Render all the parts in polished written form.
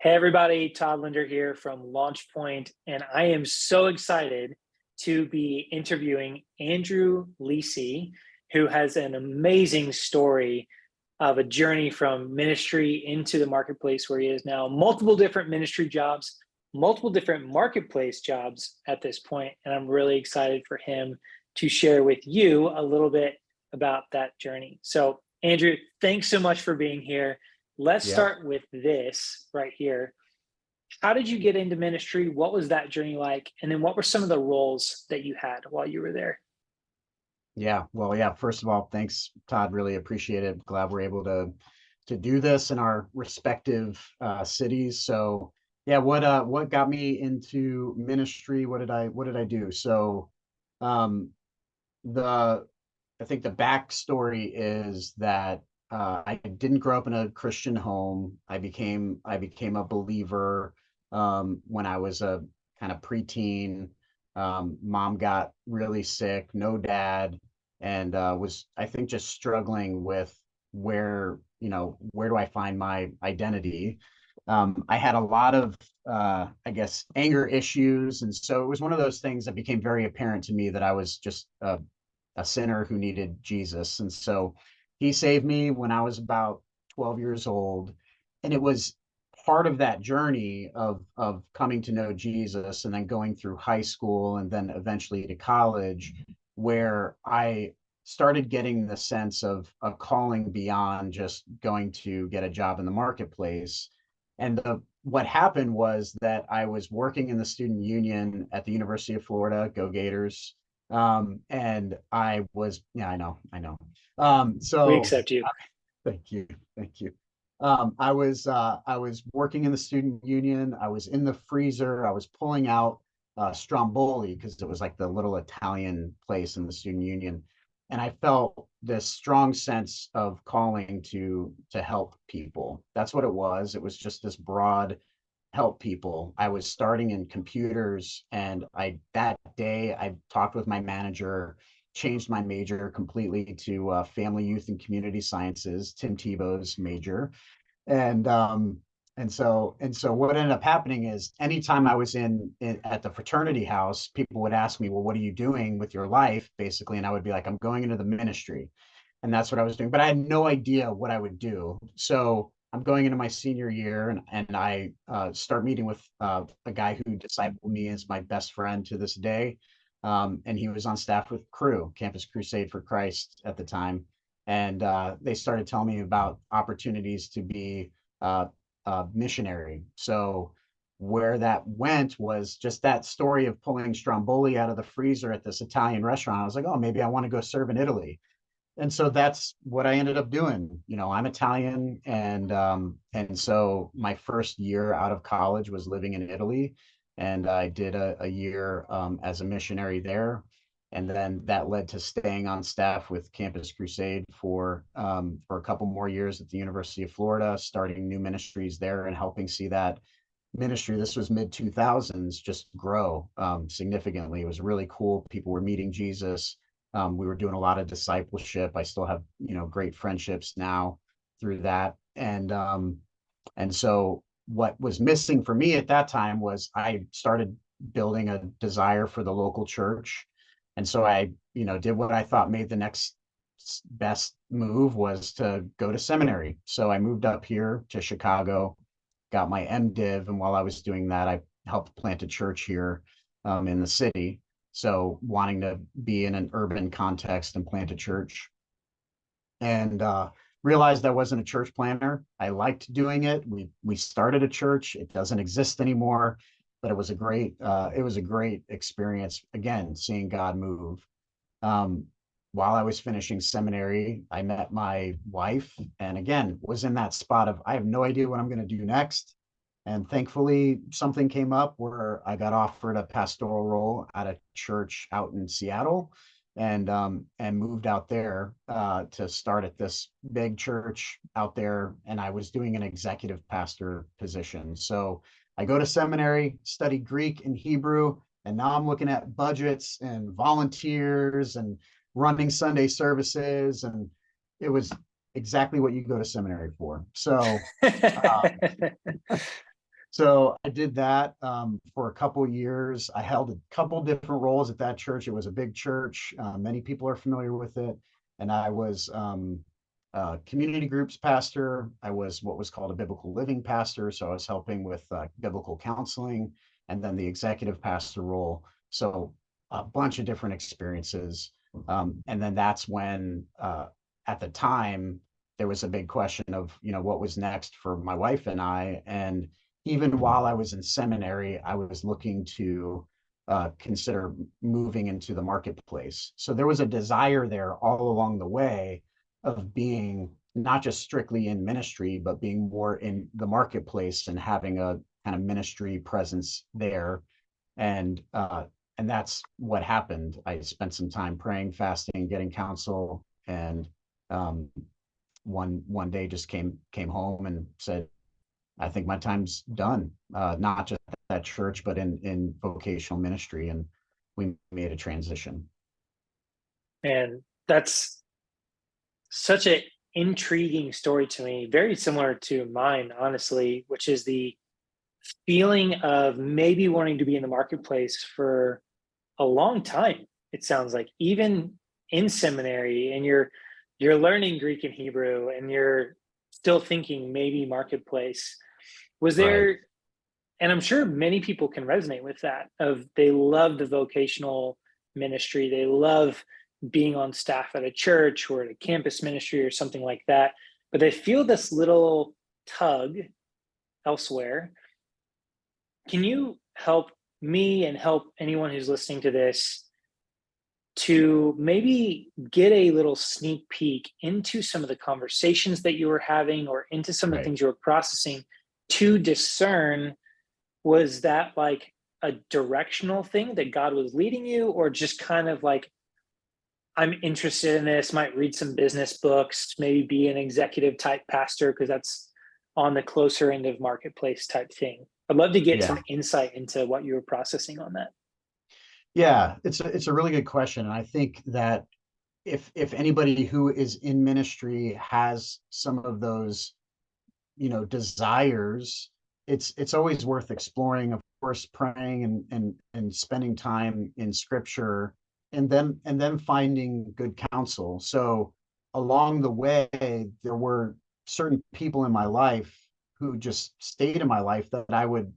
Hey everybody, Todd Linder here from LaunchPoint, and I am so excited to be interviewing Andrew Lisi, who has an amazing story of a journey from ministry into the marketplace where he is now, multiple different ministry jobs, multiple different marketplace jobs at this point, and I'm really excited for him to share with you a little bit about that journey. So, Andrew, thanks so much for being here. Let's Yeah. start with this right here. How did you get into ministry? What was that journey like? And then what were some of the roles that you had while you were there? Yeah. Well, yeah. First of all, thanks, Todd. Really appreciate it. Glad we're able to do this in our respective cities. So, yeah. What got me into ministry? What did I do? So, um, the I think the backstory is that I didn't grow up in a Christian home. I became a believer when I was a kind of preteen. Mom got really sick, no dad, and was, I think, just struggling with where do I find my identity. I had a lot of I guess anger issues, and so it was one of those things that became very apparent to me that I was just a sinner who needed Jesus. And so he saved me when I was about 12 years old. And it was part of that journey of coming to know Jesus and then going through high school and then eventually to college, where I started getting the sense of a calling beyond just going to get a job in the marketplace. And what happened was that I was working in the student union at the University of Florida, Go Gators. And I was, yeah, I know. We So accept you. thank you, thank you. I was working in the student union. I was in the freezer. I was pulling out Stromboli because it was like the little Italian place in the student union, and I felt this strong sense of calling to help people. That's what it was. It was just this broad help people. I was starting in computers, and I that day I talked with my manager, changed my major completely to family, youth, and community sciences, Tim Tebow's major, and and so what ended up happening is anytime I was in at the fraternity house, people would ask me, well, what are you doing with your life, basically, and I would be like, I'm going into the ministry. And that's what I was doing, but I had no idea what I would do. So I'm going into my senior year, and I start meeting with a guy who discipled me as my best friend to this day. And he was on staff with Cru, Campus Crusade for Christ at the time. And they started telling me about opportunities to be missionary. So where that went was just that story of pulling Stromboli out of the freezer at this Italian restaurant. I was like, oh, maybe I want to go serve in Italy. And so that's what I ended up doing. I'm Italian, and so my first year out of college was living in Italy, and I did a year as a missionary there, and then that led to staying on staff with Campus Crusade for a couple more years at the University of Florida, starting new ministries there and helping see that ministry. This was mid 2000s, just grow significantly. It was really cool. People were meeting Jesus. We were doing a lot of discipleship. I still have, great friendships now through that. And so what was missing for me at that time was I started building a desire for the local church. And so I, did what I thought made the next best move was to go to seminary. So I moved up here to Chicago, got my MDiv, and while I was doing that, I helped plant a church here in the city. So wanting to be in an urban context and plant a church, and realized I wasn't a church planner. I liked doing it. We started a church. It doesn't exist anymore, but it was a great experience. Again, seeing God move. While I was finishing seminary, I met my wife, and again was in that spot of I have no idea what I'm going to do next. And thankfully, something came up where I got offered a pastoral role at a church out in Seattle, and moved out there to start at this big church out there. And I was doing an executive pastor position. So I go to seminary, study Greek and Hebrew, and now I'm looking at budgets and volunteers and running Sunday services, and it was exactly what you go to seminary for. So So I did that for a couple of years. I held a couple different roles at that church. It was a big church. Many people are familiar with it. And I was community groups pastor. I was what was called a biblical living pastor. So I was helping with biblical counseling, and then the executive pastor role. So a bunch of different experiences. And then that's when, at the time, there was a big question of, what was next for my wife and I. And even while I was in seminary, I was looking to consider moving into the marketplace. So there was a desire there all along the way of being not just strictly in ministry, but being more in the marketplace and having a kind of ministry presence there. And that's what happened. I spent some time praying, fasting, getting counsel, and um, one day just came home and said, I think my time's done, not just at church, but in vocational ministry. And we made a transition. And that's such an intriguing story to me, very similar to mine, honestly, which is the feeling of maybe wanting to be in the marketplace for a long time. It sounds like even in seminary, and you're learning Greek and Hebrew, and you're still thinking maybe marketplace. Was Right. there, and I'm sure many people can resonate with that, of they love the vocational ministry, they love being on staff at a church or at a campus ministry or something like that, but they feel this little tug elsewhere. Can you help me and help anyone who's listening to this to maybe get a little sneak peek into some of the conversations that you were having or into some of the Right. things you were processing to discern, was that like a directional thing that God was leading you, or just kind of like, I'm interested in this, might read some business books, maybe be an executive type pastor because that's on the closer end of marketplace type thing? I'd love to get some Yeah. insight into what you were processing on that. Yeah. It's a really good question. And I think that if anybody who is in ministry has some of those, desires, it's always worth exploring, of course, praying and spending time in scripture, and then finding good counsel. So along the way, there were certain people in my life who just stayed in my life that I would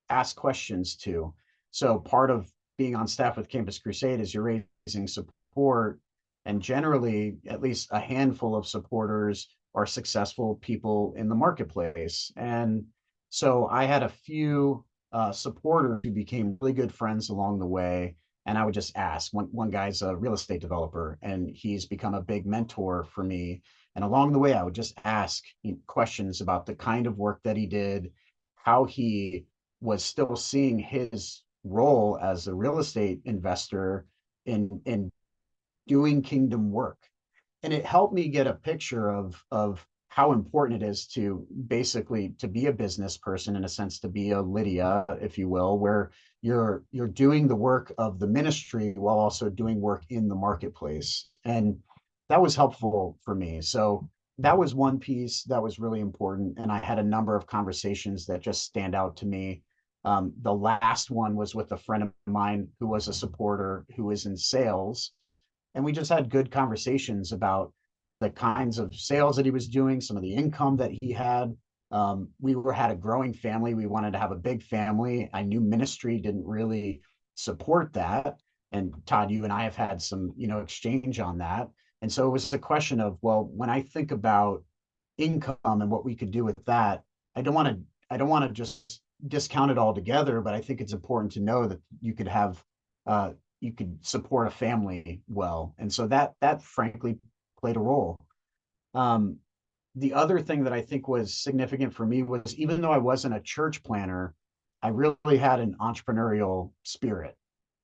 ask questions to. So part of being on staff with Campus Crusade is you're raising support, and generally, at least a handful of supporters are successful people in the marketplace. And so I had a few supporters who became really good friends along the way. And I would just ask. One guy's a real estate developer, and he's become a big mentor for me. And along the way, I would just ask questions about the kind of work that he did, how he was still seeing his role as a real estate investor in doing kingdom work. And it helped me get a picture of how important it is to basically to be a business person, in a sense, to be a Lydia, if you will, where you're doing the work of the ministry while also doing work in the marketplace. And that was helpful for me. So that was one piece that was really important. And I had a number of conversations that just stand out to me. The last one was with a friend of mine who was a supporter who is in sales, and we just had good conversations about the kinds of sales that he was doing, some of the income that he had. Had a growing family. We wanted to have a big family. I knew ministry didn't really support that. And Todd, you and I have had some, exchange on that. And so it was the question of, well, when I think about income and what we could do with that, I don't want to just discount it altogether, but I think it's important to know that you could support a family well. And so that frankly played a role. Um, the other thing that I think was significant for me was, even though I wasn't a church planner, I really had an entrepreneurial spirit.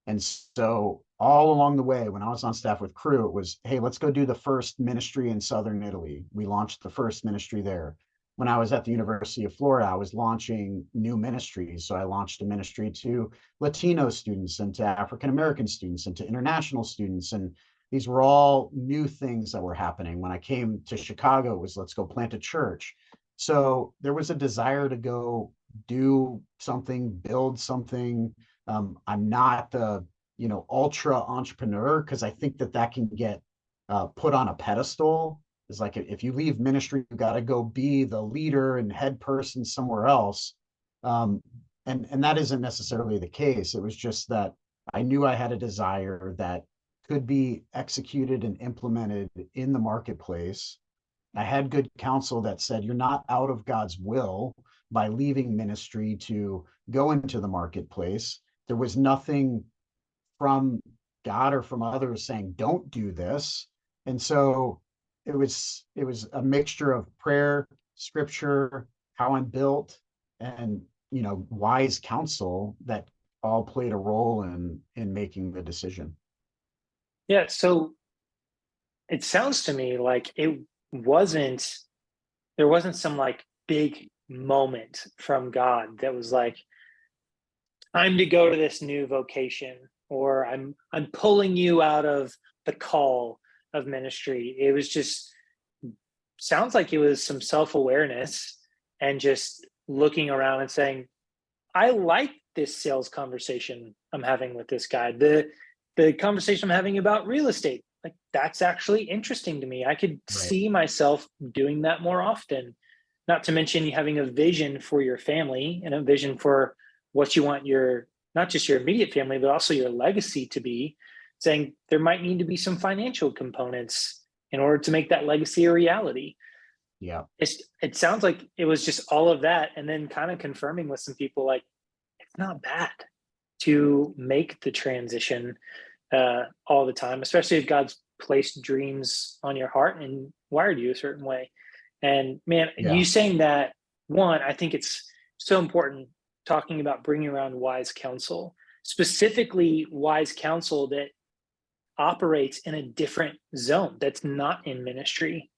And so all along the way, when I was on staff with Crew, it was, hey, let's go do the first ministry in Southern Italy. We launched the first ministry there. When I was at the University of Florida, I was launching new ministries. So I launched a ministry to Latino students and to African American students and to international students. And these were all new things that were happening. When I came to Chicago, it was, let's go plant a church. So there was a desire to go do something, build something. I'm not the, ultra entrepreneur, because I think that that can get put on a pedestal. It's like if you leave ministry, you got to go be the leader and head person somewhere else. Um, and that isn't necessarily the case. It was just that I knew I had a desire that could be executed and implemented in the marketplace. I had good counsel that said, you're not out of God's will by leaving ministry to go into the marketplace. There was nothing from God or from others saying, don't do this. And so it was a mixture of prayer, scripture, how I'm built, and wise counsel that all played a role in making the decision. Yeah, so it sounds to me like wasn't there wasn't some like big moment from God that was like, time to go to this new vocation, or I'm pulling you out of the call of ministry. It was just, sounds like it was some self-awareness and just looking around and saying, I like this sales conversation I'm having with this guy. The conversation I'm having about real estate, like that's actually interesting to me. I could Right. see myself doing that more often. Not to mention having a vision for your family and a vision for what you want your, not just your immediate family, but also your legacy to be, saying there might need to be some financial components in order to make that legacy a reality. Yeah. It sounds like it was just all of that, and then kind of confirming with some people like, it's not bad to make the transition all the time, especially if God's placed dreams on your heart and wired you a certain way. And man, Yeah. you saying that, one, I think it's so important talking about bringing around wise counsel, specifically wise counsel that operates in a different zone that's not in ministry,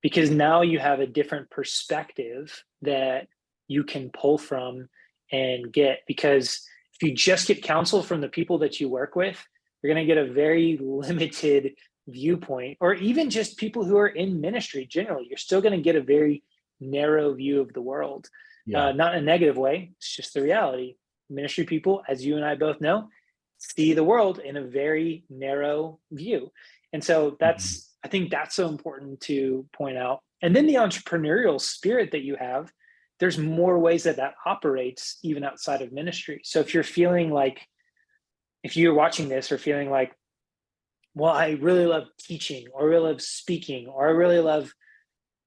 because now you have a different perspective that you can pull from and get. Because if you just get counsel from the people that you work with, you're going to get a very limited viewpoint, or even just people who are in ministry generally, you're still going to get a very narrow view of the world. Yeah. Not in a negative way, it's just the reality. Ministry people, as you and I both know, see the world in a very narrow view. And so Mhm. I think that's so important to point out. And then the entrepreneurial spirit that you have, there's more ways that that operates even outside of ministry. So if you're feeling like, if you're watching this or feeling like, well, I really love teaching, or I really love speaking, or I really love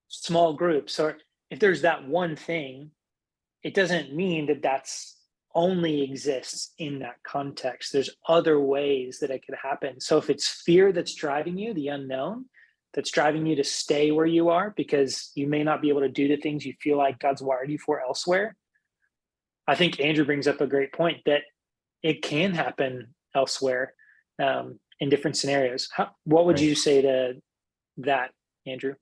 small groups, or if there's that one thing, it doesn't mean that that's only exists in that context. There's other ways that it could happen. So if it's fear that's driving you, the unknown, that's driving you to stay where you are because you may not be able to do the things you feel like God's wired you for elsewhere, I think Andrew brings up a great point that it can happen elsewhere, in different scenarios. What would Right. you say to that, Andrew?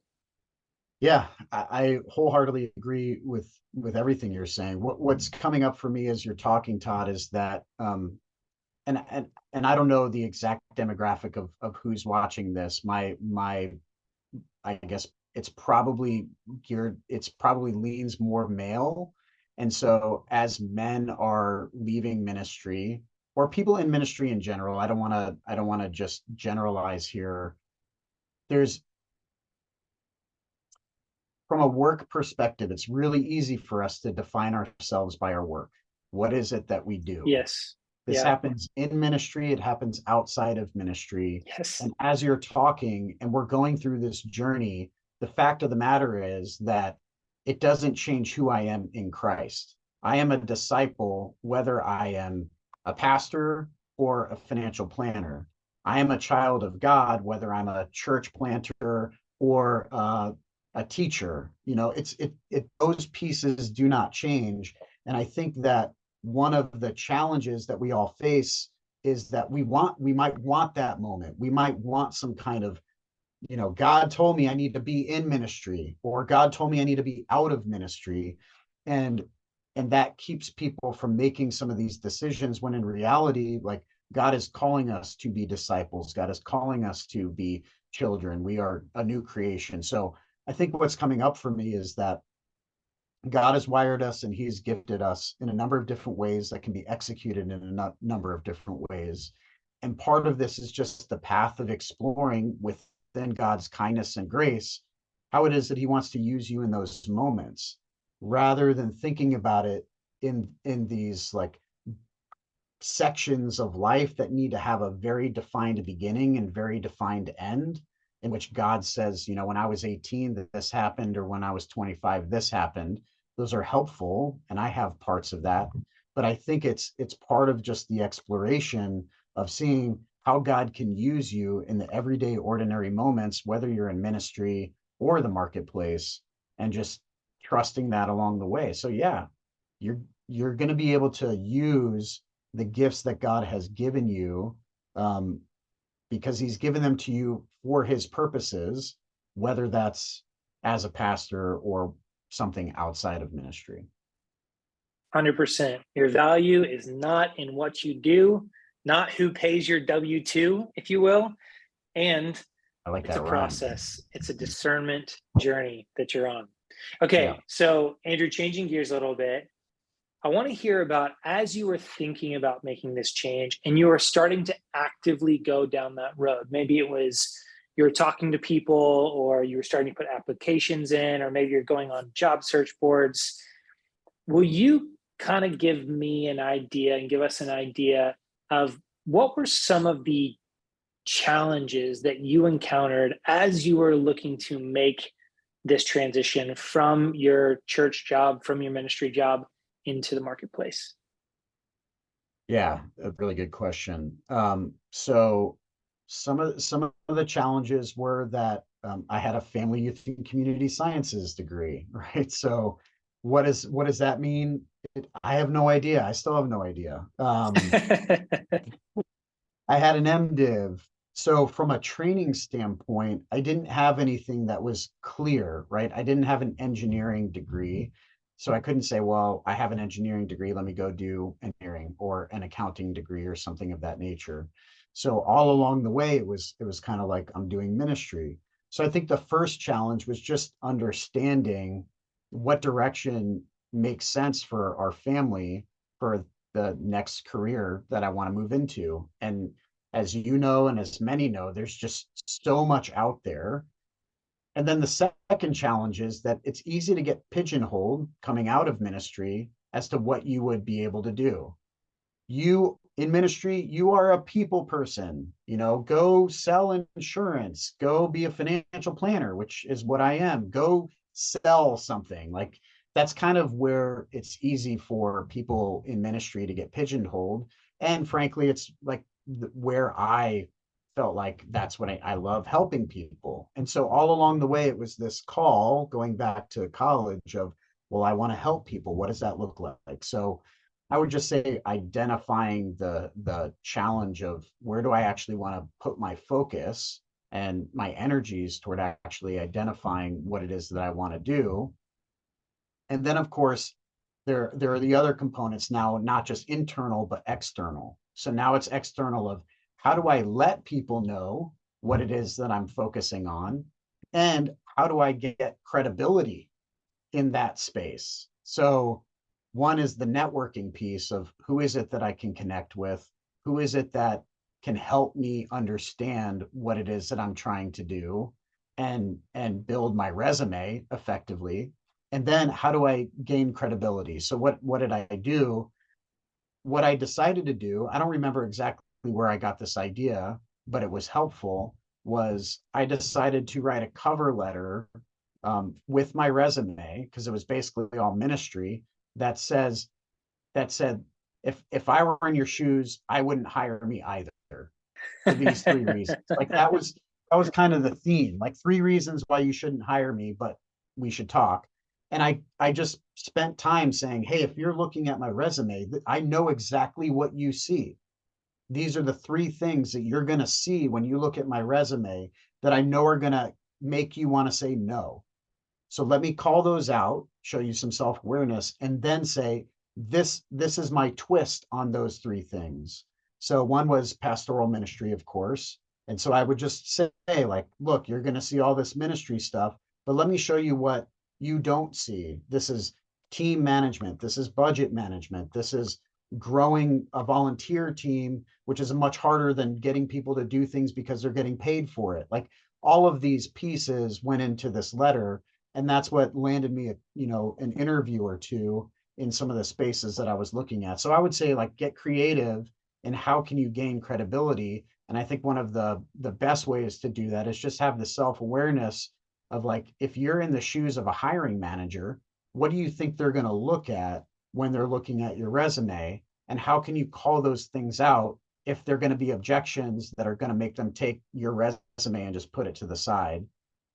Yeah, I wholeheartedly agree with everything you're saying. What's coming up for me as you're talking, Todd, is that and I don't know the exact demographic of who's watching this. My I guess it's probably leans more male. And so as men are leaving ministry, or people in ministry in general, I don't want to just generalize here. There's From a work perspective, it's really easy for us to define ourselves by our work. What is it that we do? Yes. This Yeah. happens in ministry, it happens outside of ministry. Yes. And as you're talking and we're going through this journey, the fact of the matter is that it doesn't change who I am in Christ. I am a disciple, whether I am a pastor or a financial planner. I am a child of God, whether I'm a church planter or a teacher. Those pieces do not change. And I think that one of the challenges that we all face is that we might want that moment. We might want some kind of, God told me I need to be in ministry, or God told me I need to be out of ministry. And that keeps people from making some of these decisions, when in reality, like, God is calling us to be disciples. God is calling us to be children. We are a new creation. So I think what's coming up for me is that God has wired us and he's gifted us in a number of different ways that can be executed in a number of different ways. And part of this is just the path of exploring within God's kindness and grace how it is that he wants to use you in those moments, rather than thinking about it in these like sections of life that need to have a very defined beginning and very defined end, in which God says, you know, when I was 18 that this happened, or when I was 25 this happened. Those are helpful and I have parts of that, but I think it's part of just the exploration of seeing how God can use you in the everyday ordinary moments, whether you're in ministry or the marketplace, and just trusting that along the way. So yeah, you're you're going to be able to use the gifts that God has given you, um, because he's given them to you for his purposes, whether that's as a pastor or something outside of ministry. 100%. Your value is not in what you do, not who pays your W-2, if you will. And I like it's a that rhyme. process, it's a discernment journey that you're on. Yeah. Okay, so Andrew, changing gears a little bit, I want to hear about as you were thinking about making this change and you were starting to actively go down that road. Maybe it was you were talking to people, or you were starting to put applications in, or maybe you're going on job search boards. Will you kind of give me an idea and give us an idea of what were some of the challenges that you encountered as you were looking to make this transition from your church job, from your ministry job into the marketplace? Yeah, a really good question. So some of the challenges were that I had a family youth and community sciences degree, right? So what does that mean? I have no idea. I still have no idea. I had an MDiv. So from a training standpoint, I didn't have anything that was clear, right? I didn't have an engineering degree. So I couldn't say, well, I have an engineering degree, let me go do engineering, or an accounting degree or something of that nature. So all along the way, it was kind of like I'm doing ministry. So I think the first challenge was just understanding what direction makes sense for our family for the next career that I want to move into. And as you know, and as many know, there's just so much out there. And then the second challenge is that it's easy to get pigeonholed coming out of ministry as to what you would be able to do. You in ministry, you are a people person, you know, go sell insurance, go be a financial planner, which is what I am, go sell something. Like that's kind of where it's easy for people in ministry to get pigeonholed. And frankly, it's like where I felt like that's what I love, helping people. And so all along the way, it was this call going back to college of, well, I want to help people. What does that look like? So I would just say identifying the challenge of where do I actually want to put my focus and my energies toward actually identifying what it is that I want to do. And then of course there are the other components now, not just internal but external. So now it's external of how do I let people know what it is that I'm focusing on, and how do I get credibility in that space. So one is the networking piece of who is it that I can connect with? Who is it that can help me understand what it is that I'm trying to do and build my resume effectively? And then how do I gain credibility? So what did I do? What I decided to do, I don't remember exactly where I got this idea, but it was helpful, was I decided to write a cover letter with my resume, because it was basically all ministry, that says that said, if I were in your shoes, I wouldn't hire me either, for these three reasons. Like that was kind of the theme, like 3 reasons why you shouldn't hire me, but we should talk. And I just spent time saying, hey, if you're looking at my resume, I know exactly what you see. These are the 3 things that you're going to see when you look at my resume that I know are going to make you want to say no. So let me call those out, show you some self-awareness, and then say, this is my twist on those 3 things. So one was pastoral ministry, of course. And so I would just say, like, look, you're going to see all this ministry stuff, but let me show you what you don't see. This is team management, this is budget management, this is growing a volunteer team, which is much harder than getting people to do things because they're getting paid for it. Like all of these pieces went into this letter, and that's what landed me, an interview or two in some of the spaces that I was looking at. So I would say, like, get creative and how can you gain credibility? And I think one of the best ways to do that is just have the self-awareness of, like, if you're in the shoes of a hiring manager, what do you think they're going to look at when they're looking at your resume? And how can you call those things out if they're going to be objections that are going to make them take your resume and just put it to the side?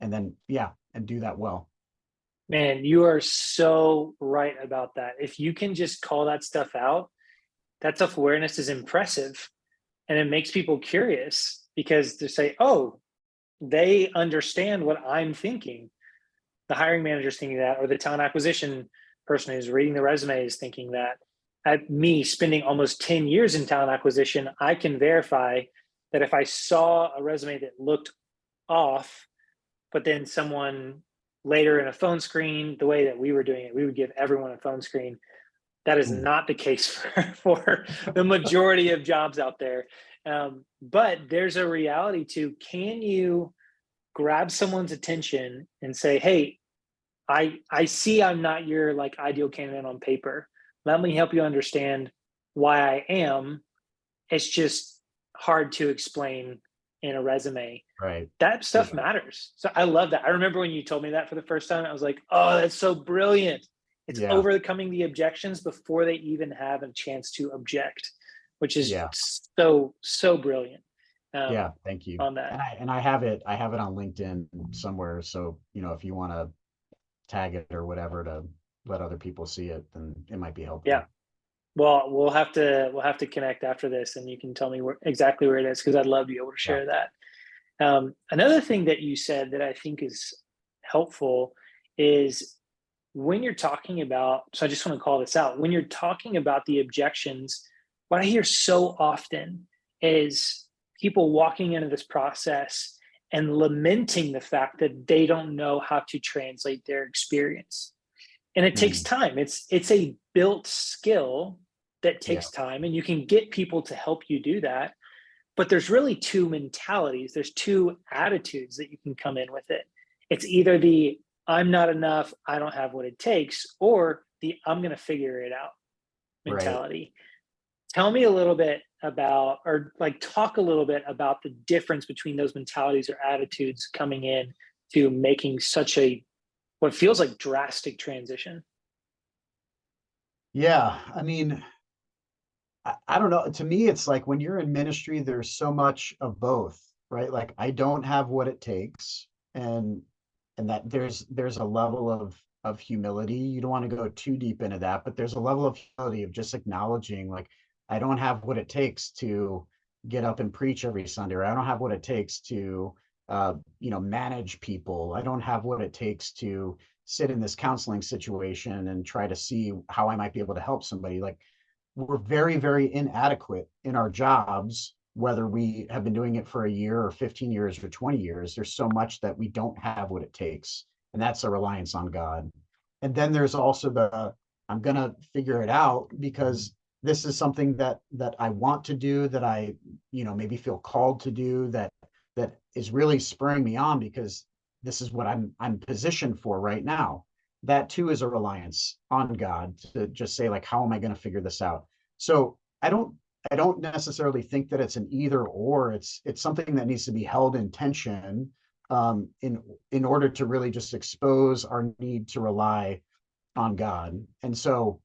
And then, yeah, and do that well. Man, you are so right about that. If you can just call that stuff out, that self awareness is impressive, and it makes people curious because they say, oh, they understand what I'm thinking. The hiring manager is thinking that, or the talent acquisition person who's reading the resume is thinking that. At me spending almost 10 years in talent acquisition, I can verify that if I saw a resume that looked off, but then someone later in a phone screen, the way that we were doing it, we would give everyone a phone screen. That is Mm. not the case for the majority of jobs out there. But there's a reality to, can you grab someone's attention and say, hey, I see I'm not your like ideal candidate on paper. Let me help you understand why I am. It's just hard to explain in a resume. Right. That stuff Yeah. matters. So I love that. I remember when you told me that for the first time, I was like, oh, that's so brilliant. It's Yeah. overcoming the objections before they even have a chance to object, which is Yeah. so brilliant Yeah. Thank you. on that. And I have it on LinkedIn somewhere. So, if you want to tag it or whatever to let other people see it, then it might be Yeah. helpful. Well, we'll have to connect after this, and you can tell me exactly where it is, because I'd love to be able to Yeah. share that. Another thing that you said that I think is helpful is when you're talking about. So I just want to call this out. When you're talking about the objections, what I hear so often is people walking into this process and lamenting the fact that they don't know how to translate their experience, and it takes Mm. time. It's a built skill that Yeah. takes time, and you can get people to help you do that. But there's really two mentalities, there's two attitudes that you can come in with it. It's either the I'm not enough, I don't have what it takes, or the I'm going to figure it out Right. mentality. Tell me a little bit about, or like talk a little bit about the difference between those mentalities or attitudes coming in to making such a, what feels like drastic transition. Yeah. I mean, I don't know. To me, it's like when you're in ministry, there's so much of both, right? Like I don't have what it takes, and that there's a level of humility. You don't want to go too deep into that, but there's a level of humility of just acknowledging, like, I don't have what it takes to get up and preach every Sunday, or I don't have what it takes to manage people. I don't have what it takes to sit in this counseling situation and try to see how I might be able to help somebody. Like, we're very, very inadequate in our jobs, whether we have been doing it for a year or 15 years or 20 years. There's so much that we don't have what it takes. And that's a reliance on God. And then there's also the I'm going to figure it out because this is something that I want to do, that I, maybe feel called to do, that is really spurring me on because this is what I'm positioned for right now. That too is a reliance on God to just say, like, how am I going to figure this out? So I don't necessarily think that it's an either or. It's something that needs to be held in tension, in order to really just expose our need to rely on God. And so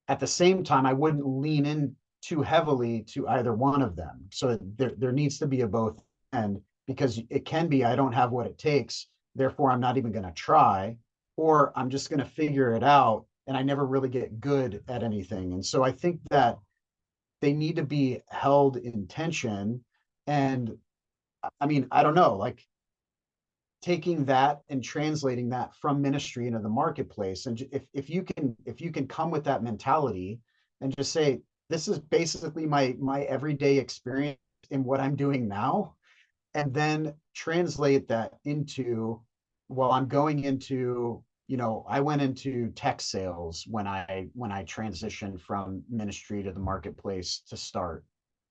at the same time, I wouldn't lean in too heavily to either one of them. So there needs to be a both end, because it can be, I don't have what it takes, therefore I'm not even going to try, or I'm just going to figure it out and I never really get good at anything. And so I think that they need to be held in tension. And I mean, I don't know, like, taking that and translating that from ministry into the marketplace. And if you can come with that mentality and just say, this is basically my everyday experience in what I'm doing now, and then translate that into, well, I'm going into I went into tech sales when I transitioned from ministry to the marketplace to start.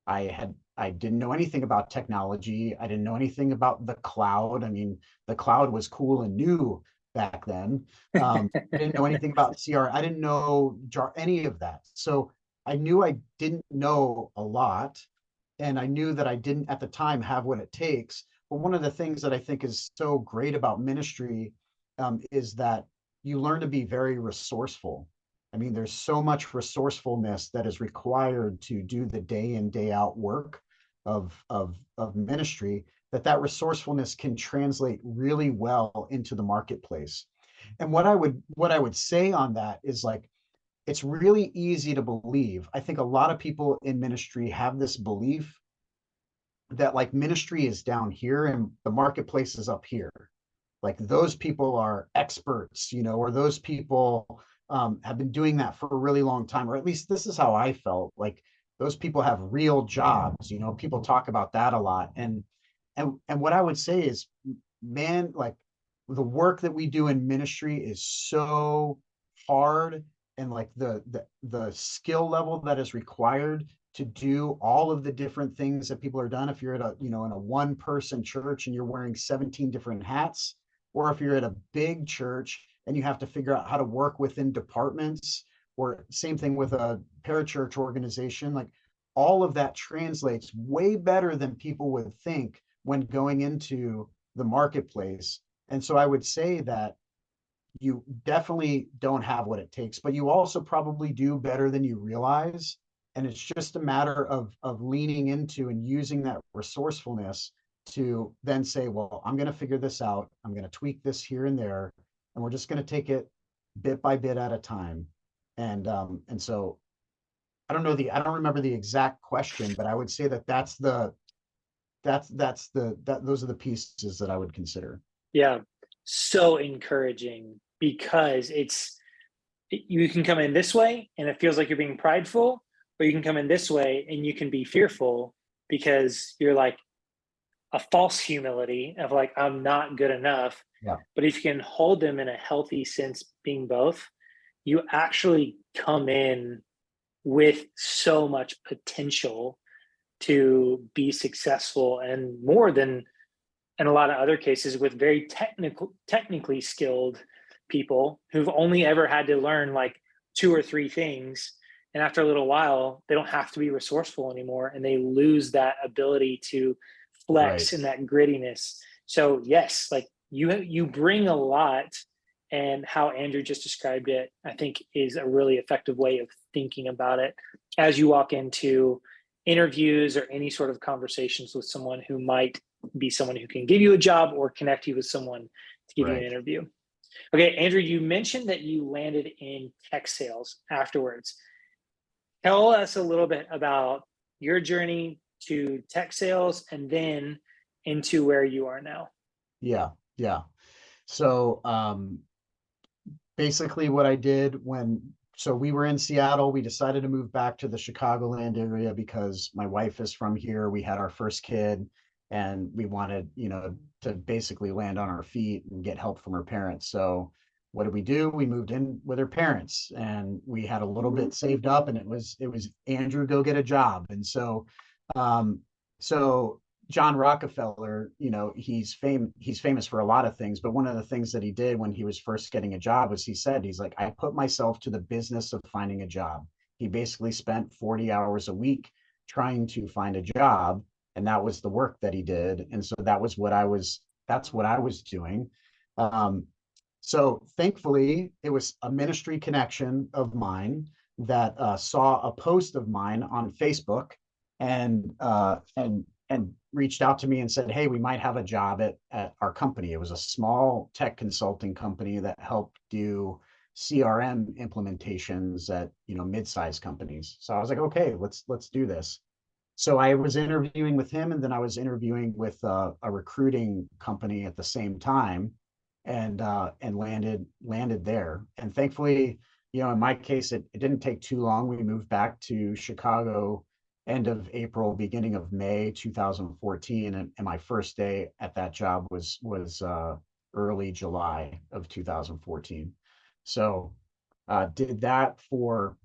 I didn't know anything about technology. I didn't know anything about the cloud. I mean, the cloud was cool and new back then. I didn't know anything about CR. I didn't know any of that. So I knew I didn't know a lot, and I knew that I didn't at the time have what it takes. But one of the things that I think is so great about ministry is that you learn to be very resourceful. I mean, there's so much resourcefulness that is required to do the day in, day out work of ministry, that resourcefulness can translate really well into the marketplace. And what I would say on that is, like, it's really easy to believe. I think a lot of people in ministry have this belief that, like, ministry is down here and the marketplace is up here. Like, those people are experts, or those people have been doing that for a really long time, or at least this is how I felt. Like, those people have real jobs. People talk about that a lot, and what I would say is, man, like, the work that we do in ministry is so hard, and like the skill level that is required to do all of the different things that people are done. If you're at in a one person church and you're wearing 17 different hats, or if you're at a big church and you have to figure out how to work within departments, or same thing with a parachurch organization, like, all of that translates way better than people would think when going into the marketplace. And so I would say that you definitely don't have what it takes, but you also probably do better than you realize. And it's just a matter of leaning into and using that resourcefulness to then say, well, I'm going to figure this out. I'm going to tweak this here and there, and we're just going to take it bit by bit at a time. And so I don't remember the exact question, but I would say that those are the pieces that I would consider. Yeah, so encouraging because you can come in this way and it feels like you're being prideful, or you can come in this way and you can be fearful because you're like a false humility of like, I'm not good enough. Yeah. But if you can hold them in a healthy sense, being both, you actually come in with so much potential to be successful, and more than in a lot of other cases with very technically skilled people who've only ever had to learn like two or three things, and after a little while they don't have to be resourceful anymore and they lose that ability to Right. flex and that grittiness. So yes, like you bring a lot, and how Andrew just described it, I think, is a really effective way of thinking about it as you walk into interviews or any sort of conversations with someone who might be someone who can give you a job or connect you with someone to give you an Right. interview. Okay, Andrew, you mentioned that you landed in tech sales afterwards. Tell us a little bit about your journey to tech sales and then into where you are now. Yeah. Yeah. So basically what I did so we were in Seattle, we decided to move back to the Chicagoland area because my wife is from here. We had our first kid and we wanted, to basically land on our feet and get help from her parents. So what did we do? We moved in with her parents and we had a little bit saved up, and it was Andrew, go get a job. And um, so John Rockefeller, he's famous for a lot of things, but one of the things that he did when he was first getting a job was he's like, I put myself to the business of finding a job. He basically spent 40 hours a week trying to find a job, and that was the work that he did. And so that's what I was doing. Um, so thankfully, it was a ministry connection of mine that saw a post of mine on Facebook, and reached out to me and said, hey, we might have a job at our company. It was a small tech consulting company that helped do CRM implementations at mid-sized companies. So I was like, okay, let's do this. So I was interviewing with him, and then I was interviewing with a recruiting company at the same time, and landed there. And thankfully, in my case, it didn't take too long. We moved back to Chicago end of April, beginning of May 2014, and my first day at that job was early July of 2014. So did that for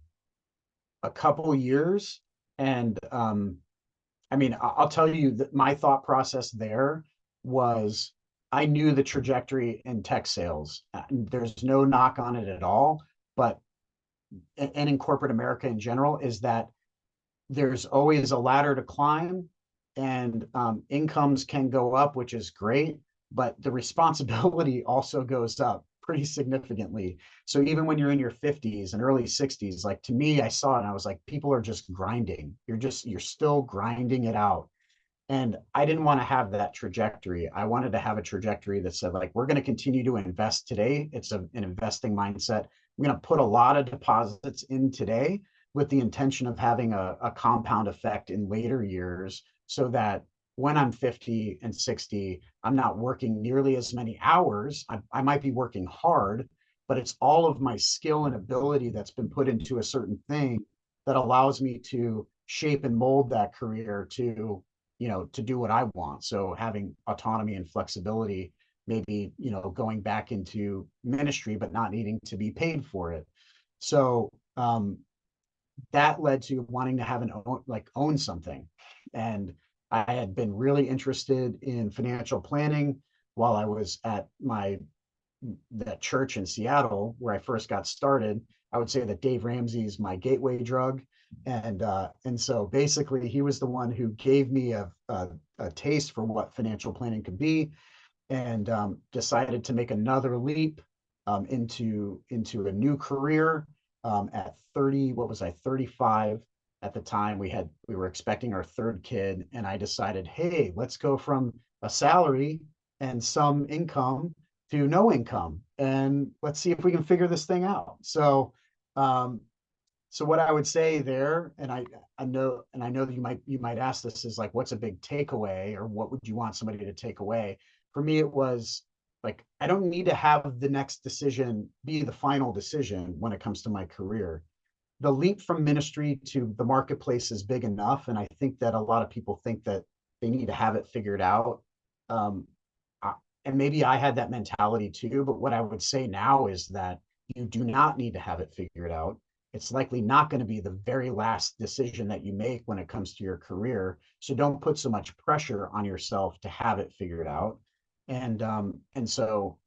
a couple years. And I mean, I'll tell you that my thought process there was I knew the trajectory in tech sales. There's no knock on it at all. But, and in corporate America in general, is that there's always a ladder to climb, and incomes can go up, which is great, but the responsibility also goes up pretty significantly. So even when you're in your 50s and early 60s, like to me, I saw it and I was like, people are just grinding. You're still grinding it out. And I didn't want to have that trajectory. I wanted to have a trajectory that said, like, we're going to continue to invest today. It's an investing mindset. I'm going to put a lot of deposits in today with the intention of having a compound effect in later years, so that when I'm 50 and 60, I'm not working nearly as many hours. I might be working hard, but it's all of my skill and ability that's been put into a certain thing that allows me to shape and mold that career to, to do what I want. So having autonomy and flexibility, maybe, going back into ministry, but not needing to be paid for it. So that led to wanting to have own something. And I had been really interested in financial planning while I was at that church in Seattle where I first got started. I would say that Dave Ramsey is my gateway drug. And so basically he was the one who gave me a taste for what financial planning could be, and decided to make another leap into a new career at 30. What was I, 35 at the time? We were expecting our third kid, and I decided, hey, let's go from a salary and some income to no income, and let's see if we can figure this thing out. So what I would say there, and I know that you might ask this, is like, what's a big takeaway, or what would you want somebody to take away? For me, it was like, I don't need to have the next decision be the final decision when it comes to my career. The leap from ministry to the marketplace is big enough, and I think that a lot of people think that they need to have it figured out. Um, and maybe I had that mentality too, but what I would say now is that you do not need to have it figured out. It's likely not going to be the very last decision that you make when it comes to your career. So don't put so much pressure on yourself to have it figured out. And so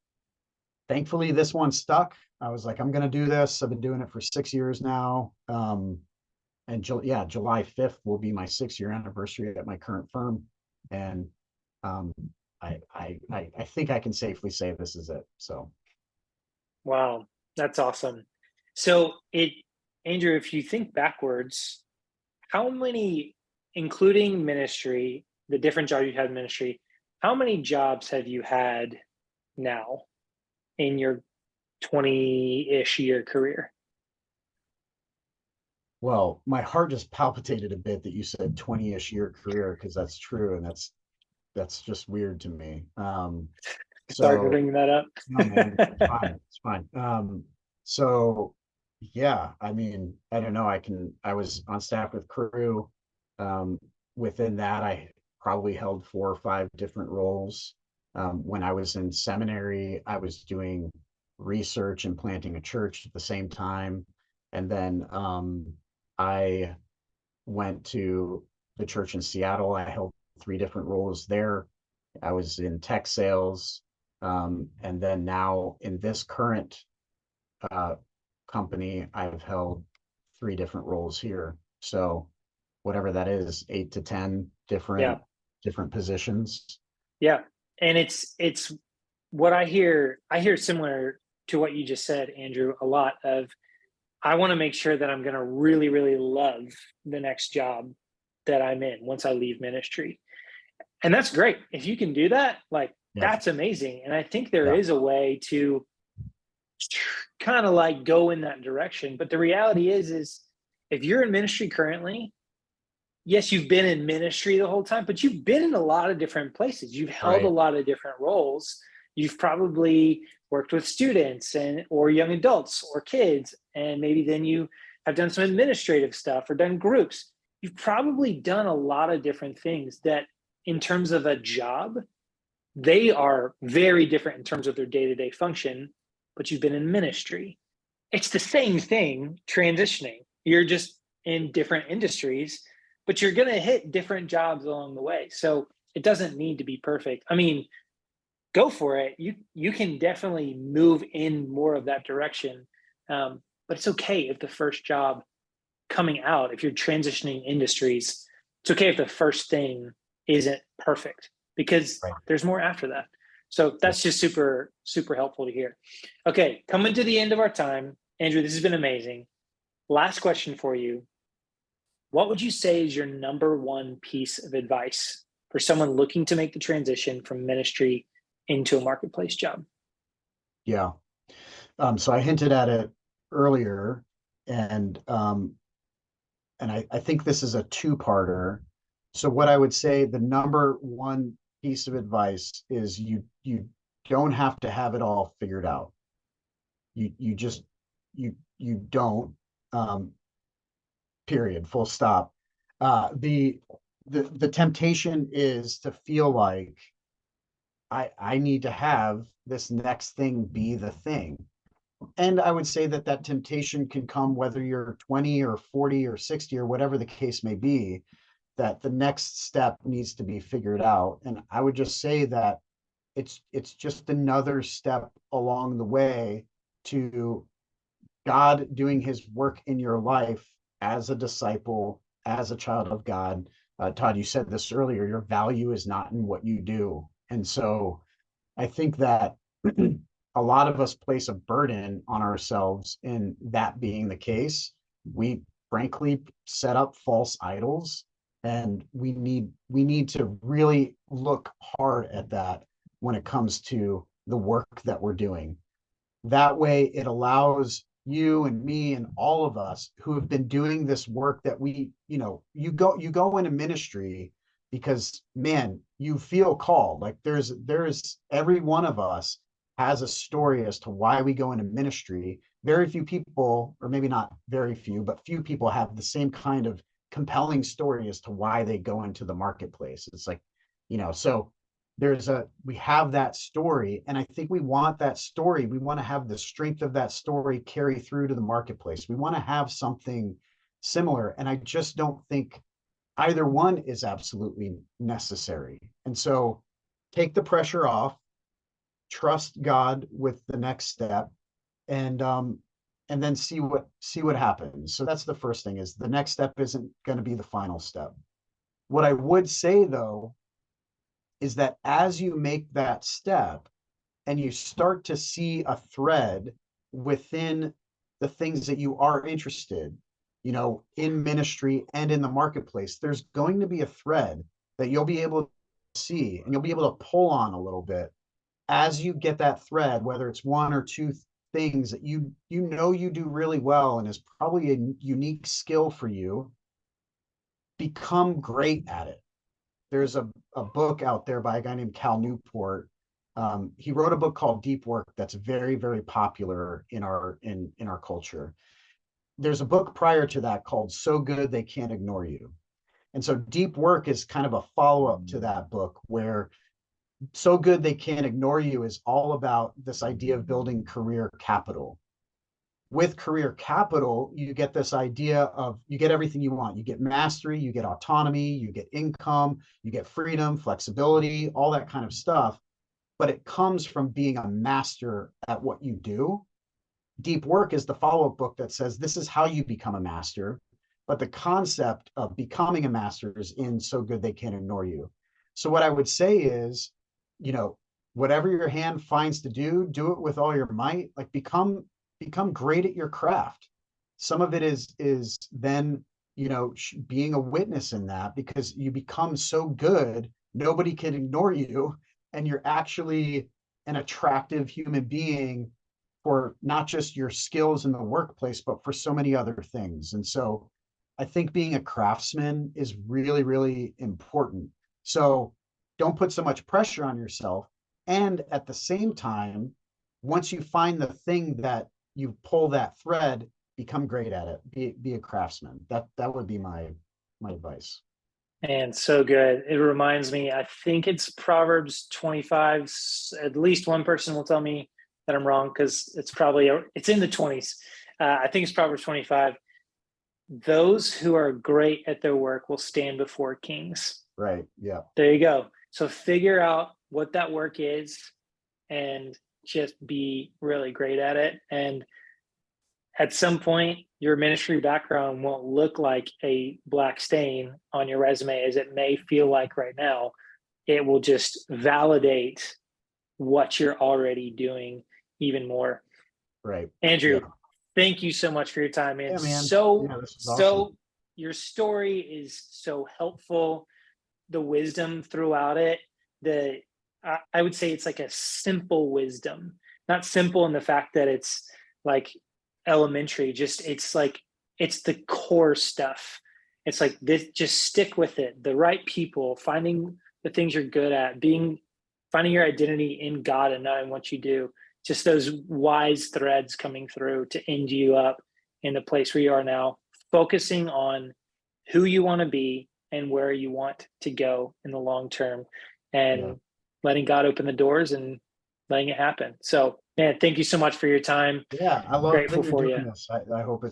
thankfully this one stuck. I was like, I'm going to do this. I've been doing it for 6 years now. And July 5th will be my 6-year anniversary at my current firm. And um, I think I can safely say this is it. So. Wow, that's awesome. So Andrew, if you think backwards, how many, including ministry, the different jobs you had in ministry, how many jobs have you had now in your 20-ish year career? Well, my heart just palpitated a bit that you said 20-ish year career, because that's true, and that's just weird to me. Sorry for So bringing that up. no, man, it's fine, it's fine. So yeah, I mean, I don't know. I was on staff with Crew. Um, Within that, I probably held 4 or 5 different roles. When I was in seminary, I was doing research and planting a church at the same time. And then I went to the church in Seattle. I held 3 different roles there. I was in tech sales. And then now in this current uh, company, I've held 3 different roles here. So whatever that is, 8 to 10 Yeah, different positions. yeah. And it's what I hear similar to what you just said, Andrew, a lot of, I want to make sure that I'm going to really, really love the next job that I'm in once I leave ministry. And that's great. If you can do that, like, Yeah, that's amazing. And I think there yeah, is a way to kind of like go in that direction. But the reality is if you're in ministry currently, yes, you've been in ministry the whole time, but you've been in a lot of different places. You've held a right. lot of different roles. You've probably worked with students or young adults or kids, and maybe then you have done some administrative stuff or done groups. You've probably done a lot of different things that, in terms of a job, they are very different in terms of their day-to-day function, but you've been in ministry. It's the same thing transitioning. You're just in different industries, but you're going to hit different jobs along the way. So it doesn't need to be perfect. I mean, go for it. You can definitely move in more of that direction. But it's okay if the first job coming out, if you're transitioning industries, it's okay if the first thing isn't perfect because Right. there's more after that. So Yep. that's just super, super helpful to hear. Okay, coming to the end of our time, Andrew, this has been amazing. Last question for you. What would you say is your number one piece of advice for someone looking to make the transition from ministry into a marketplace job? Yeah. So I hinted at it earlier, and I think this is a two-parter. So what I would say, the number one piece of advice is you don't have to have it all figured out. You just you don't, um, period, full stop. The temptation is to feel like I need to have this next thing be the thing. And I would say that that temptation can come whether you're 20 or 40 or 60 or whatever the case may be, that the next step needs to be figured out. And I would just say that it's just another step along the way to God doing his work in your life as a disciple, as a child of God. Todd, you said this earlier, your value is not in what you do. And so I think that a lot of us place a burden on ourselves in that being the case. We frankly set up false idols, and we need to really look hard at that when it comes to the work that we're doing. That way it allows you and me and all of us who have been doing this work that you go into ministry because, man, you feel called. Like there's every one of us has a story as to why we go into ministry. Very few people, or maybe not very few, but few people have the same kind of compelling story as to why they go into the marketplace. It's like, so we have that story, and I think we want that story, we want to have the strength of that story carry through to the marketplace. We want to have something similar, and I just don't think either one is absolutely necessary. And so take the pressure off, trust God with the next step, and then see what happens. So that's the first thing, is the next step isn't going to be the final step. What I would say, though, is that as you make that step and you start to see a thread within the things that you are interested, in ministry and in the marketplace, there's going to be a thread that you'll be able to see and you'll be able to pull on a little bit as you get that thread, whether it's one or two things that you do really well and is probably a unique skill for you. Become great at it. There's a book out there by a guy named Cal Newport. He wrote a book called Deep Work that's very, very popular in our culture. There's a book prior to that called So Good They Can't Ignore You. And so Deep Work is kind of a follow-up to that book, where So Good They Can't Ignore You is all about this idea of building career capital. With career capital, you get this idea of, you get everything you want. You get mastery, you get autonomy, you get income, you get freedom, flexibility, all that kind of stuff. But it comes from being a master at what you do. Deep Work is the follow-up book that says this is how you become a master. But the concept of becoming a master is in So Good They Can't Ignore You. So what I would say is, whatever your hand finds to do it with all your might. Like become great at your craft. Some of it is then, being a witness in that, because you become so good, nobody can ignore you, and you're actually an attractive human being for not just your skills in the workplace, but for so many other things. And so I think being a craftsman is really, really important. So don't put so much pressure on yourself. And at the same time, once you find the thing that you pull that thread, become great at it. Be a craftsman. That would be my advice. And so good. It reminds me, I think it's Proverbs 25. At least one person will tell me that I'm wrong because it's in the 20s. I think it's Proverbs 25. Those who are great at their work will stand before kings. Right. Yeah. There you go. So figure out what that work is and just be really great at it. And at some point, your ministry background won't look like a black stain on your resume as it may feel like right now. It will just validate what you're already doing even more. Right. Yeah. Andrew, thank you so much for your time, man. Yeah, man. So, Yeah, this is awesome. so your story is so helpful. The wisdom throughout it, I would say it's like a simple wisdom, not simple in the fact that it's like elementary, just it's like it's the core stuff. It's like this, just stick with it. The right people, finding the things you're good at, finding your identity in God and knowing what you do. Just those wise threads coming through to end you up in the place where you are now, focusing on who you want to be and where you want to go in the long term, Yeah. and letting God open the doors and letting it happen. So, man, thank you so much for your time. Yeah. I love Grateful that you're for doing you. this. I hope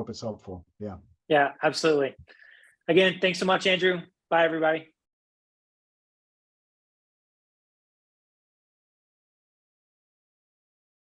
it's helpful. Yeah. Yeah, absolutely. Again, thanks so much, Andrew. Bye, everybody.